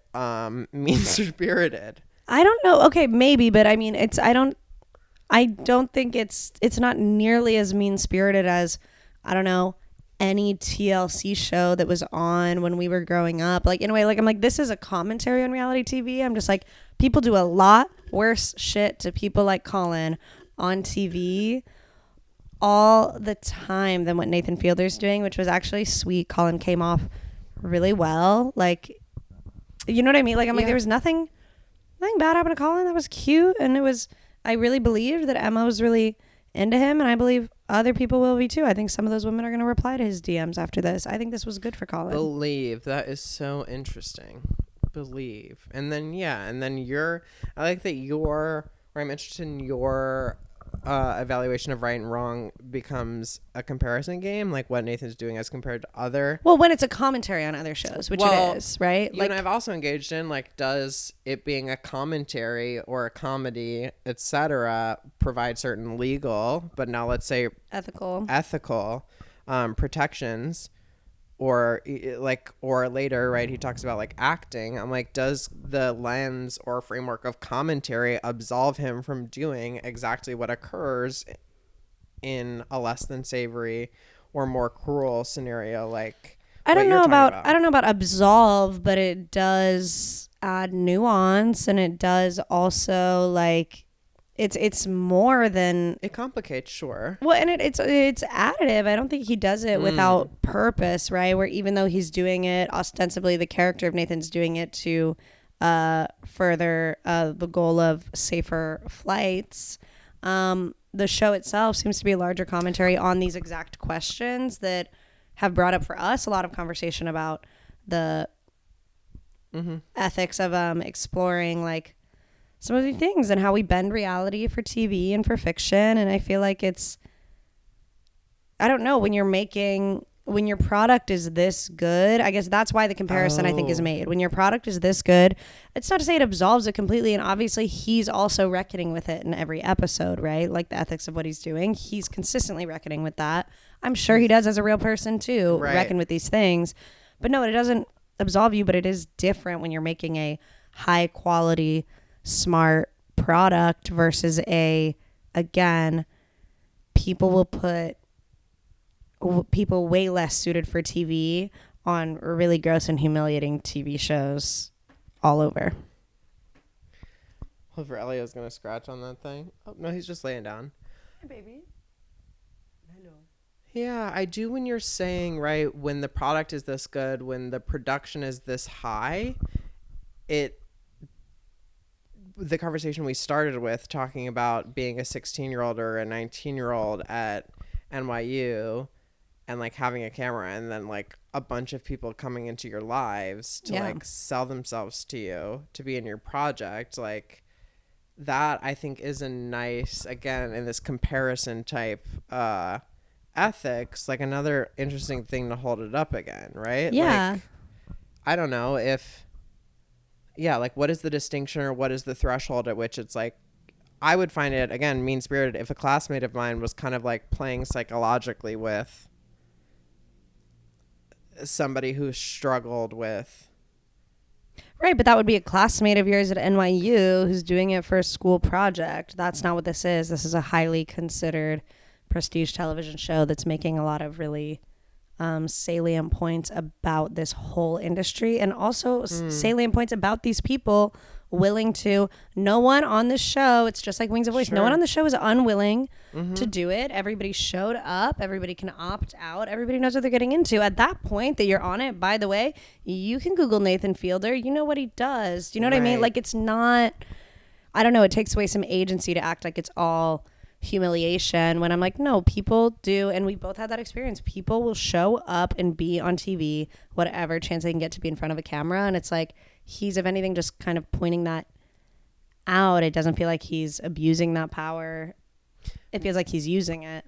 mean-spirited. I don't know. Okay, maybe, but I mean, I don't think it's not nearly as mean-spirited as, I don't know, any TLC show that was on when we were growing up. Like, in a way, like, I'm like, this is a commentary on reality TV. I'm just like, people do a lot worse shit to people like Colin on TV all the time than what Nathan Fielder's doing, which was actually sweet. Colin came off really well. Like, you know what I mean? Like, I'm like, there was nothing bad happened to Colin. That was cute. And I really believed that Emma was really into him, and I believe other people will be too. I think some of those women are going to reply to his DMs after this. I think this was good for Colin. Believe. That is so interesting. Believe. And then I like that I'm interested in your evaluation of right and wrong becomes a comparison game, like what Nathan's doing as compared to other. Well, when it's a commentary on other shows, which it is, right? You and I've also engaged in, like, does it being a commentary or a comedy, etc., provide certain legal, but now let's say ethical protections, or later, right? He talks about like acting. I'm like, does the lens or framework of commentary absolve him from doing exactly what occurs in a less than savory or more cruel scenario? Like, I don't know about absolve, but it does add nuance, and it does also like it's more than It complicates, sure. well, and it's additive. I don't think he does it without purpose, right? Where even though he's doing it ostensibly, the character of Nathan's doing it to further the goal of safer flights. The show itself seems to be a larger commentary on these exact questions that have brought up for us a lot of conversation about the ethics of exploring like some of these things and how we bend reality for TV and for fiction. And I feel like I don't know, when your product is this good, I guess that's why the comparison I think is made. When your product is this good, it's not to say it absolves it completely. And obviously he's also reckoning with it in every episode, right? Like the ethics of what he's doing. He's consistently reckoning with that. I'm sure he does as a real person too, reckon with these things. But no, it doesn't absolve you, but it is different when you're making a high quality, smart product versus again, people will put people way less suited for TV on really gross and humiliating TV shows all over. Hopefully Elio's going to scratch on that thing. Oh, no, he's just laying down. Hi, baby. Hello. Yeah, I do when you're saying, right, when the product is this good, when the production is this high, the conversation we started with talking about being a 16-year-old or a 19-year-old at NYU and like having a camera and then like a bunch of people coming into your lives to like sell themselves to you to be in your project, like that I think is a nice, again, in this comparison type ethics, like another interesting thing to hold it up again, right? Yeah. Like, I don't know if like what is the distinction or what is the threshold at which it's like, I would find it, again, mean-spirited if a classmate of mine was kind of like playing psychologically with somebody who struggled with. Right, but that would be a classmate of yours at NYU who's doing it for a school project. That's not what this is. This is a highly considered prestige television show that's making a lot of really salient points about this whole industry and also salient points about these people willing to. No one on the show, it's just like Wings of Voice, no one on the show is unwilling to do it. Everybody showed up. Everybody can opt out. Everybody knows what they're getting into. At that point that you're on it, by the way, you can Google Nathan Fielder. You know what he does. Do you know what I mean? Like, it's not, I don't know, it takes away some agency to act like it's all humiliation when I'm like, no, people do. And we both had that experience. People will show up and be on TV, whatever chance they can get to be in front of a camera. And it's like, he's, if anything, just kind of pointing that out. It doesn't feel like he's abusing that power. It feels like he's using it.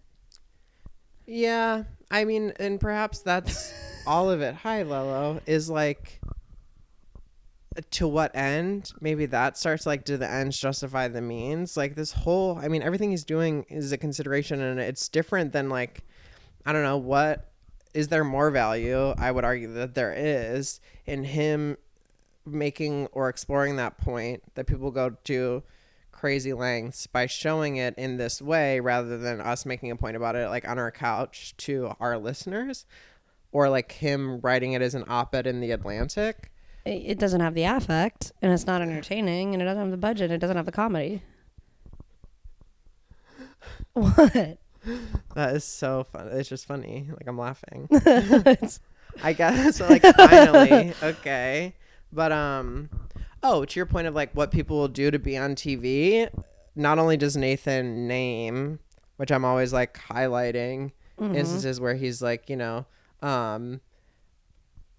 Yeah. I mean, and perhaps that's all of it. Hi, Lolo. Is like, to what end? Maybe that starts like, do the ends justify the means? Like this whole, I mean, everything he's doing is a consideration, and it's different than like, I don't know, what is there more value? I would argue that there is in him making or exploring that point that people go to crazy lengths by showing it in this way rather than us making a point about it like on our couch to our listeners, or like him writing it as an op-ed in the Atlantic. It doesn't have the affect, and it's not entertaining, and it doesn't have the budget, it doesn't have the comedy. What? That is so fun. It's just funny. Like, I'm laughing. I guess, like, finally. Okay. But, to your point of, like, what people will do to be on TV, not only does Nathan name, which I'm always, like, highlighting, instances where he's, like, you know,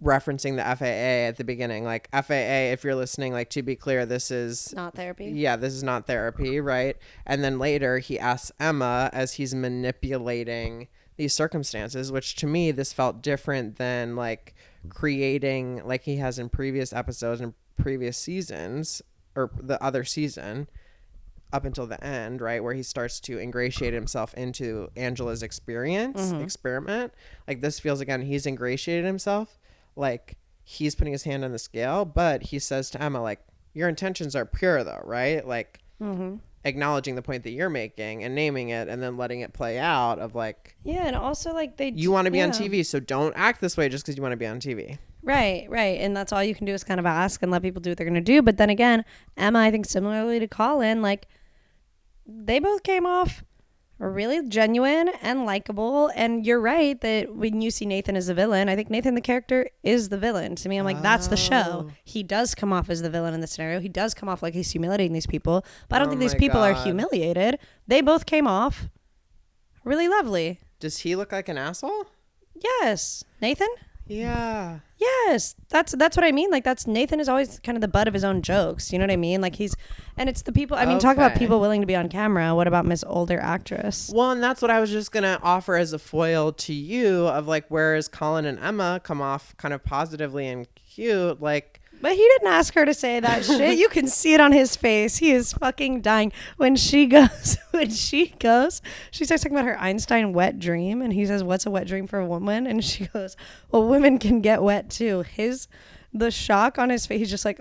referencing the FAA at the beginning, like, FAA, if you're listening, like, to be clear, this is not therapy. Yeah, this is not therapy, right? And then later he asks Emma as he's manipulating these circumstances, which to me, this felt different than like creating, like he has in previous episodes and previous seasons, or the other season up until the end, right, where he starts to ingratiate himself into Angela's experiment. Like, this feels, again, he's ingratiated himself, like he's putting his hand on the scale, but he says to Emma, like, your intentions are pure though, right? Like, acknowledging the point that you're making and naming it and then letting it play out of like, Yeah, and also like you want to be on yeah. TV, so don't act this way just because you want to be on TV. Right. And that's all you can do is kind of ask and let people do what they're going to do. But then again, Emma, I think similarly to Colin, like they both came off really genuine and likable. And you're right that when you see Nathan as the villain, I think Nathan, the character, is the villain. To me, I'm like, that's the show. He does come off as the villain in the scenario. He does come off like he's humiliating these people. But I don't think these people are humiliated. They both came off really lovely. Does he look like an asshole? Yes. Nathan? Yeah. Yes, that's what I mean. Like that's Nathan is always kind of the butt of his own jokes. You know what I mean? Like and it's the people. I mean, talk about people willing to be on camera. What about Miss Older Actress? Well, and that's what I was just gonna offer as a foil to you of like, whereas Colin and Emma come off kind of positively and cute, like. But he didn't ask her to say that shit. You can see it on his face. He is fucking dying when she goes. She starts talking about her Einstein wet dream, and he says, "What's a wet dream for a woman?" And she goes, "Well, women can get wet too." The shock on his face. He's just like,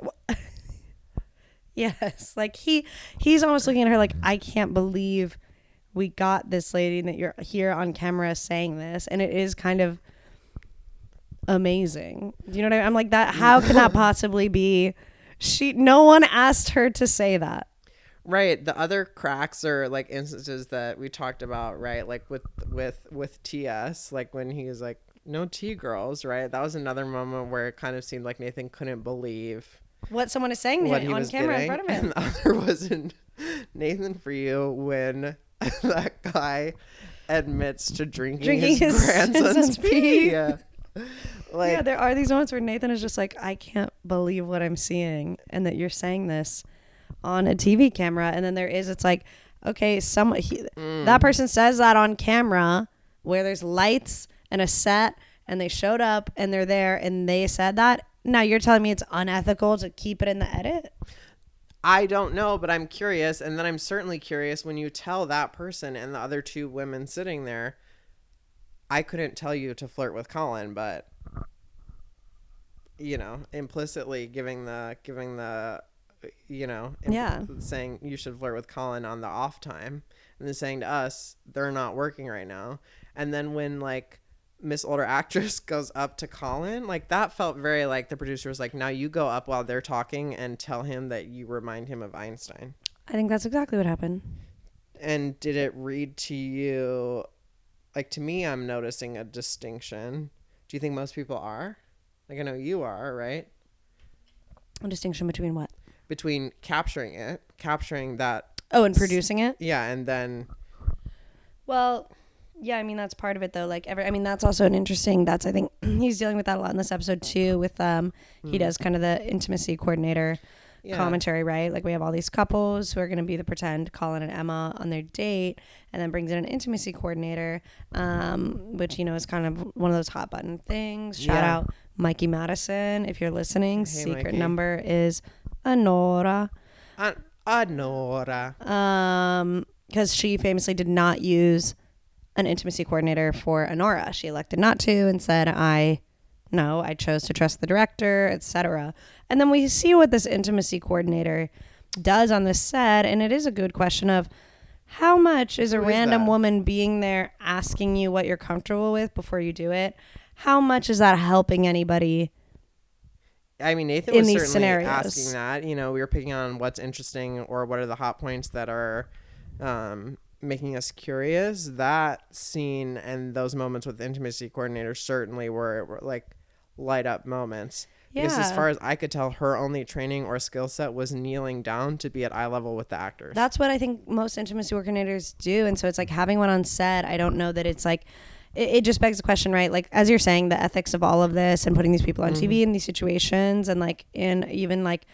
yes, like he's almost looking at her like, I can't believe we got this lady and that you're here on camera saying this, and it is kind of amazing. You know what I mean? I'm like, that how can that possibly be? No one asked her to say that. Right. The other cracks are like instances that we talked about, right? Like with TS, like when he was like, no tea girls, right? That was another moment where it kind of seemed like Nathan couldn't believe what someone is saying what he on was camera getting. in front of him. And the other was in Nathan For You when that guy admits to drinking his grandson's pee. Like, yeah, there are these moments where Nathan is just like, I can't believe what I'm seeing and that you're saying this on a TV camera. And then it's like, okay, that person says that on camera where there's lights and a set and they showed up and they're there and they said that. Now you're telling me it's unethical to keep it in the edit? I don't know, but I'm curious. And then I'm certainly curious when you tell that person and the other two women sitting there, I couldn't tell you to flirt with Colin, but implicitly giving the saying you should flirt with Colin on the off time, and then saying to us they're not working right now. And then when like Miss Older Actress goes up to Colin, like that felt very like the producer was like, now you go up while they're talking and tell him that you remind him of Einstein. I think that's exactly what happened. And did it read to you? Like, to me, I'm noticing a distinction. Do you think most people are? Like, I know you are, right? A distinction between what? Between capturing that. Oh, and producing it? Yeah, and then. Well, yeah, I mean, that's part of it, though. Like, that's also I think he's dealing with that a lot in this episode, too, with, he does kind of the intimacy coordinator commentary, right? Like we have all these couples who are going to be the pretend Colin and Emma on their date, and then brings in an intimacy coordinator, which is kind of one of those hot button things. Shout out Mikey Madison if you're listening. Hey, secret Mikey. Number is Anora. Because she famously did not use an intimacy coordinator for Anora. She elected not to and said, I chose to trust the director, etc. And then we see what this intimacy coordinator does on this set, and it is a good question of how much is a random woman being there asking you what you're comfortable with before you do it? How much is that helping anybody? I mean, Nathan was certainly scenarios? Asking that. We were picking on what's interesting or what are the hot points that are making us curious. That scene and those moments with the intimacy coordinator certainly were like light up moments. Yeah. Because as far as I could tell, her only training or skill set was kneeling down to be at eye level with the actors. That's what I think most intimacy coordinators do. And so it's like having one on set, I don't know that it's like, it just begs the question, right? Like, as you're saying, the ethics of all of this and putting these people on TV in these situations and like in even like,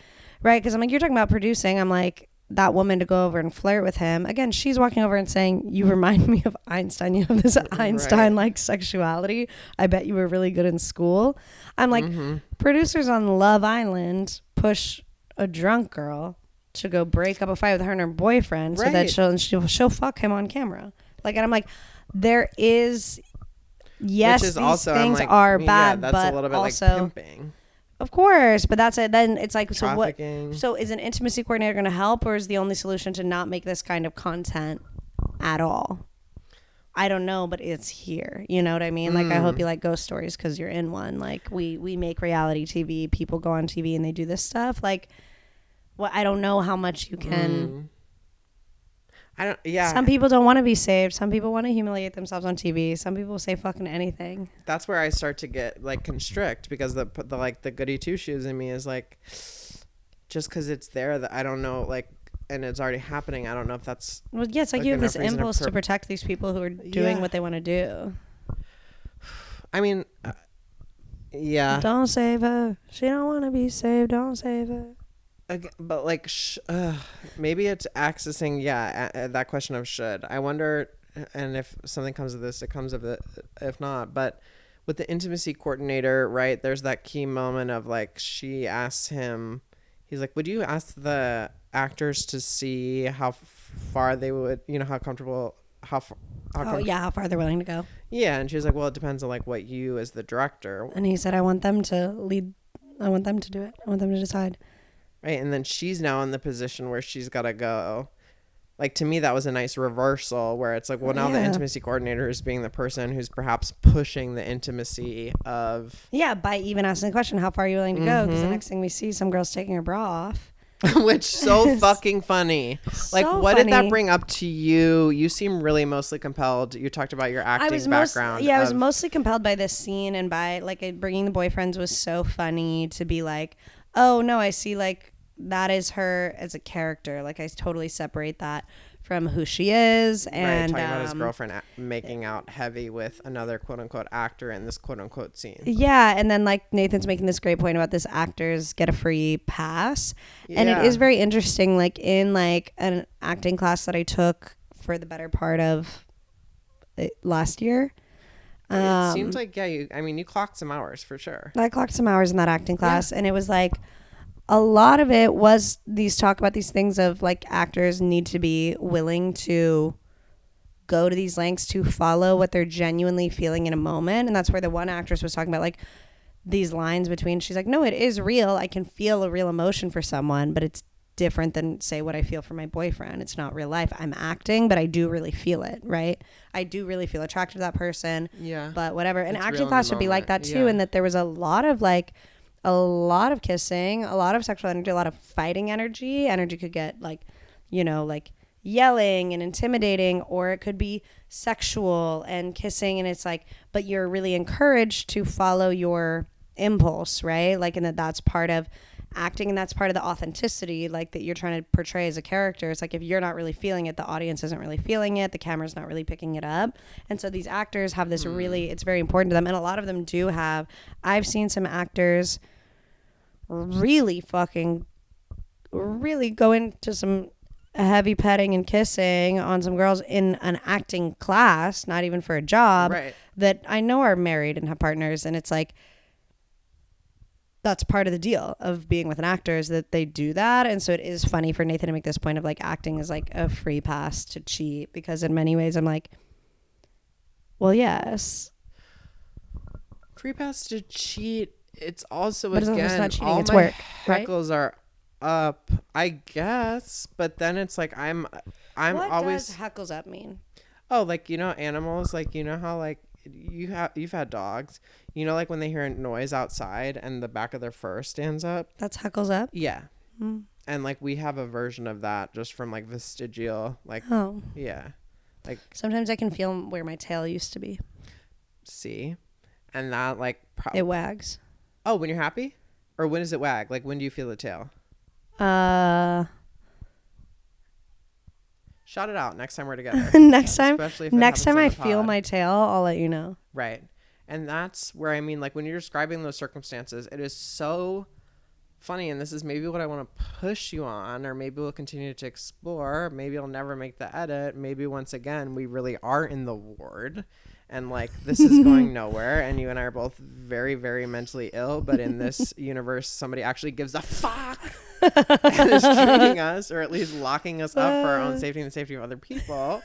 right? Because I'm like, you're talking about producing. I'm like, that woman to go over and flirt with him. Again, she's walking over and saying, you remind me of Einstein. You have this Einstein-like sexuality. I bet you were really good in school. I'm like, producers on Love Island push a drunk girl to go break up a fight with her and her boyfriend so that she'll fuck him on camera. Like, and I'm like, there is, yes, these also, things like, are bad, that's but a little bit also, like pimping. Of course, but that's it. Then it's like, so what? Trafficking. So is an intimacy coordinator going to help, or is the only solution to not make this kind of content at all? I don't know, but it's here. You know what I mean? Like, I hope you like ghost stories because you're in one. Like, we make reality TV. People go on TV and they do this stuff. Like, well, I don't know how much you can. I don't. Yeah. Some people don't want to be saved. Some people want to humiliate themselves on TV. Some people say fucking anything. That's where I start to get like constrict, because the like the goody two shoes in me is like, just because it's there, that I don't know, like, and it's already happening. I don't know if that's. Well, yeah, it's like you have this impulse to protect these people who are doing what they want to do. I mean, yeah. Don't save her. She don't want to be saved. Don't save her. Again, but like, maybe it's accessing. Yeah, that question of should. I wonder, and if something comes of this, it comes of it. If not, but with the intimacy coordinator, right? There's that key moment of like, she asks him. He's like, would you ask the actors to see how far they would, how comfortable, how far they're willing to go. Yeah, and she was like, well, it depends on like what you as the director. And he said, I want them to lead. I want them to do it. I want them to decide. Right, and then she's now in the position where she's got to go. Like, to me, that was a nice reversal where it's like, well, now the intimacy coordinator is being the person who's perhaps pushing the intimacy of. Yeah, by even asking the question, how far are you willing to go? Because the next thing we see, some girl's taking her bra off. Which so fucking funny. Like, what did that bring up to you? You seem really mostly compelled. You talked about your acting background. I was mostly compelled by this scene, and by like bringing the boyfriends was so funny to be like, oh no, I see, like, that is her as a character. Like, I totally separate that from who she is. And talking about his girlfriend making out heavy with another quote unquote actor in this quote unquote scene. Yeah, and then like Nathan's making this great point about this actors get a free pass. And it is very interesting, like in like an acting class that I took for the better part of last year. It seems like, you clocked some hours for sure. I clocked some hours in that acting class, and it was like, a lot of it was these talk about these things of like actors need to be willing to go to these lengths to follow what they're genuinely feeling in a moment. And that's where the one actress was talking about like these lines between, she's like, no, it is real. I can feel a real emotion for someone, but it's different than say what I feel for my boyfriend. It's not real life. I'm acting, but I do really feel it, right? I do really feel attracted to that person. Yeah. But whatever. And acting class should be like that too. And that there was a lot of kissing, a lot of sexual energy, a lot of fighting energy. Energy could get like, like yelling and intimidating, or it could be sexual and kissing. And it's like, but you're really encouraged to follow your impulse, right? Like, and that's part of acting, and that's part of the authenticity, like that you're trying to portray as a character. It's like, if you're not really feeling it, the audience isn't really feeling it, the camera's not really picking it up. And so these actors have this it's very important to them. And a lot of them do have, I've seen some actors really go into some heavy petting and kissing on some girls in an acting class, not even for a job, right, that I know are married and have partners. And it's like, that's part of the deal of being with an actor, is that they do that. And so it is funny for Nathan to make this point of like acting is like a free pass to cheat, because in many ways I'm like, well, yes, free pass to cheat. It's also, but again, it's not cheating, all it's my work, heckles are up, I guess. But then it's like I'm what always does heckles up mean? Oh, like, animals, like, how like you've had dogs, like when they hear a noise outside and the back of their fur stands up. That's heckles up. Yeah. And like we have a version of that just from like vestigial, like, yeah, like sometimes I can feel where my tail used to be. See, and that like it wags. Oh, when you're happy? Or when does it wag? Like, when do you feel the tail? Shout it out next time we're together. next time I feel my tail, I'll let you know. Right. And that's where, like, when you're describing those circumstances, it is so funny. And this is maybe what I want to push you on, or maybe we'll continue to explore. Maybe I'll never make the edit. Maybe once again, we really are in the ward. And like, this is going nowhere, and you and I are both very, very mentally ill. But in this universe, somebody actually gives a fuck and is treating us, or at least locking us up for our own safety and the safety of other people.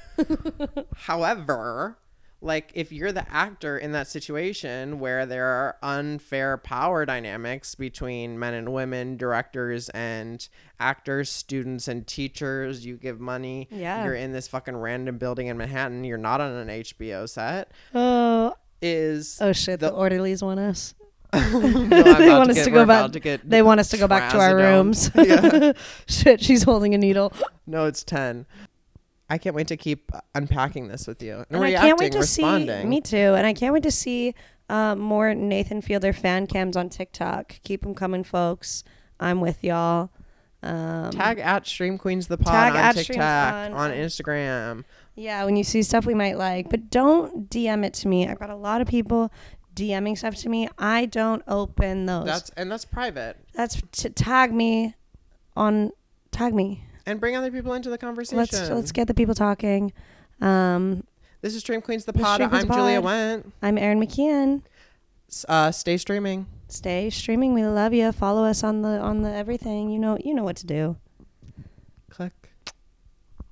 However, like if you're the actor in that situation where there are unfair power dynamics between men and women, directors and actors, students and teachers, you give money, Yeah. you're in this fucking random building in Manhattan, you're not on an HBO set, Oh shit! The orderlies want us. They want us to go back. They want us to go back to our rooms. Yeah. Shit, she's holding a needle. No, it's 10. I can't wait to keep unpacking this with you And I can't wait to see. Me too. And I can't wait to see more Nathan Fielder fan cams on TikTok. Keep them coming, folks. I'm with y'all. Tag at Stream Queens the Pod on TikTok, on Instagram. Yeah, when you see stuff we might like, but don't DM it to me. I've got a lot of people DMing stuff to me. I don't open those. That's private. That's to tag me. And bring other people into the conversation. Let's get the people talking. This is Stream Queens the Pod. I'm Julia Went. I'm Erin McKeon. Stay streaming. Stay streaming. We love you. Follow us on the everything. You know what to do. Click.